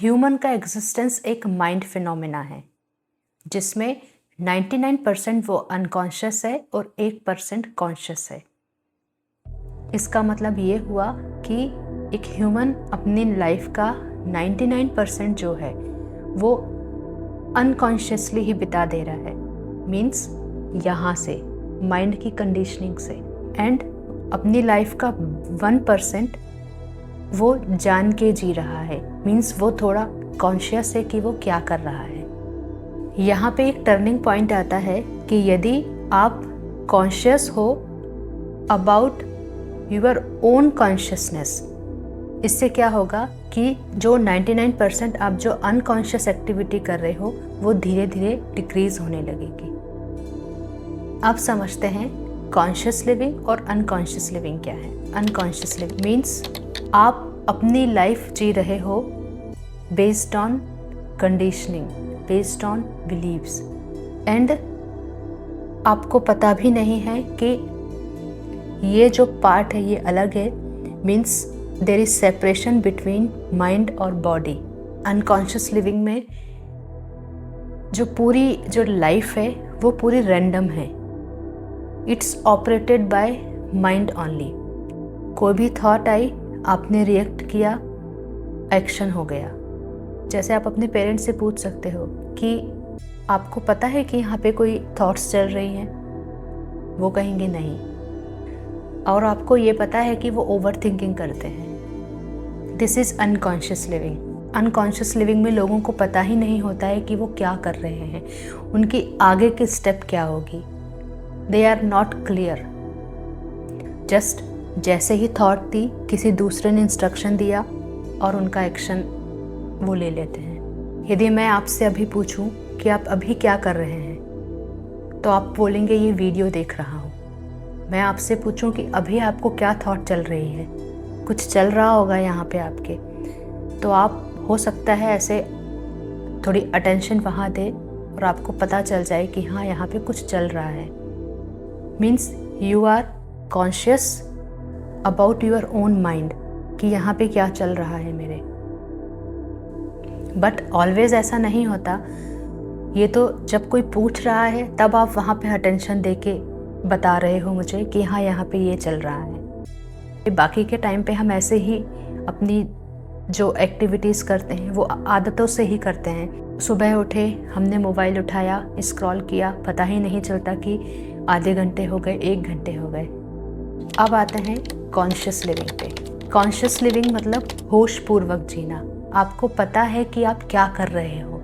Human का existence एक mind phenomena है जिसमें 99% वो अनकॉन्शियस है और 1% कॉन्शियस है। इसका मतलब ये हुआ कि एक ह्यूमन अपनी लाइफ का 99% जो है वो अनकॉन्शियसली ही बिता दे रहा है। मीन्स यहाँ से माइंड की कंडीशनिंग से, एंड अपनी लाइफ का 1% वो जान के जी रहा है। मीन्स वो थोड़ा कॉन्शियस है कि वो क्या कर रहा है। यहाँ पे एक टर्निंग पॉइंट आता है कि यदि आप कॉन्शियस हो अबाउट योर ओन कॉन्शियसनेस, इससे क्या होगा कि जो 99% आप जो अनकॉन्शियस एक्टिविटी कर रहे हो वो धीरे धीरे डिक्रीज होने लगेगी। आप समझते हैं कॉन्शियस लिविंग और अनकॉन्शियस लिविंग क्या है। अनकॉन्शियस लिविंग मीन्स आप अपनी लाइफ जी रहे हो based on conditioning, based on beliefs, and आपको पता भी नहीं है कि ये जो पार्ट है ये अलग है। Means there is separation between mind और बॉडी। अनकॉन्शियस लिविंग में जो लाइफ है वो पूरी रैंडम है। It's operated by mind only. कोई भी थॉट आई, आपने रिएक्ट किया, एक्शन हो गया। जैसे आप अपने पेरेंट्स से पूछ सकते हो कि आपको पता है कि यहाँ पे कोई थॉट्स चल रही हैं, वो कहेंगे नहीं। और आपको ये पता है कि वो ओवर थिंकिंग करते हैं। This is unconscious living. Unconscious living में लोगों को पता ही नहीं होता है कि वो क्या कर रहे हैं, उनकी आगे की स्टेप क्या होगी। They are not clear. Just जैसे ही थॉट दी, किसी दूसरे ने इंस्ट्रक्शन दिया और उनका एक्शन वो ले लेते हैं। यदि मैं आपसे अभी पूछूं कि आप अभी क्या कर रहे हैं, तो आप बोलेंगे ये वीडियो देख रहा हूँ। मैं आपसे पूछूं कि अभी आपको क्या थॉट चल रही है, कुछ चल रहा होगा यहाँ पे आपके, तो आप हो सकता है ऐसे थोड़ी अटेंशन वहाँ दे और आपको पता चल जाए कि हाँ यहाँ पे कुछ चल रहा है। Means you are conscious about your own mind कि यहाँ पे क्या चल रहा है मेरे। बट ऑलवेज ऐसा नहीं होता। ये तो जब कोई पूछ रहा है तब आप वहाँ पे अटेंशन दे के बता रहे हो मुझे कि हाँ यहाँ पे ये चल रहा है। बाकी के टाइम पे हम ऐसे ही अपनी जो एक्टिविटीज़ करते हैं वो आदतों से ही करते हैं। सुबह उठे, हमने मोबाइल उठाया, स्क्रॉल किया, पता ही नहीं चलता कि आधे घंटे हो गए, 1 घंटे हो गए। अब आते हैं कॉन्शियस लिविंग पे। कॉन्शियस लिविंग मतलब होश पूर्वक जीना। आपको पता है कि आप क्या कर रहे हो।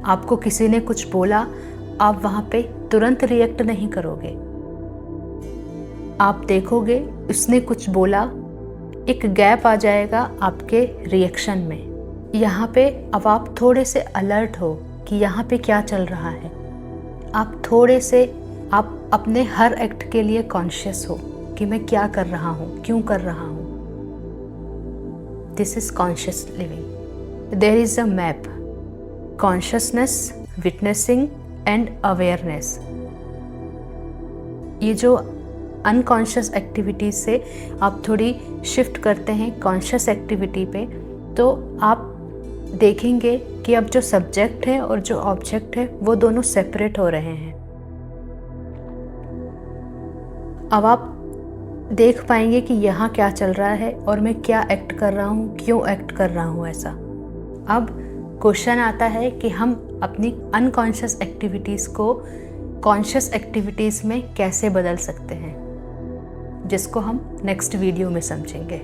आपको किसी ने कुछ बोला, आप वहाँ पे तुरंत रिएक्ट नहीं करोगे। आप देखोगे उसने कुछ बोला, एक गैप आ जाएगा आपके रिएक्शन में। यहाँ पे अब आप थोड़े से अलर्ट हो कि यहाँ पे क्या चल रहा है। आप अपने हर एक्ट के लिए कॉन्शियस हो कि मैं क्या कर रहा हूँ, क्यों कर रहा हूँ। This is conscious living. There is a map: consciousness, witnessing and awareness. ये जो अनकॉन्शियस एक्टिविटीज से आप थोड़ी शिफ्ट करते हैं कॉन्शियस एक्टिविटी पे, तो आप देखेंगे कि अब जो सब्जेक्ट है और जो ऑब्जेक्ट है वो दोनों सेपरेट हो रहे हैं। अब आप देख पाएंगे कि यहाँ क्या चल रहा है और मैं क्या एक्ट कर रहा हूँ, क्यों एक्ट कर रहा हूँ ऐसा। अब क्वेश्चन आता है कि हम अपनी अनकॉन्शियस एक्टिविटीज़ को कॉन्शियस एक्टिविटीज़ में कैसे बदल सकते हैं, जिसको हम नेक्स्ट वीडियो में समझेंगे।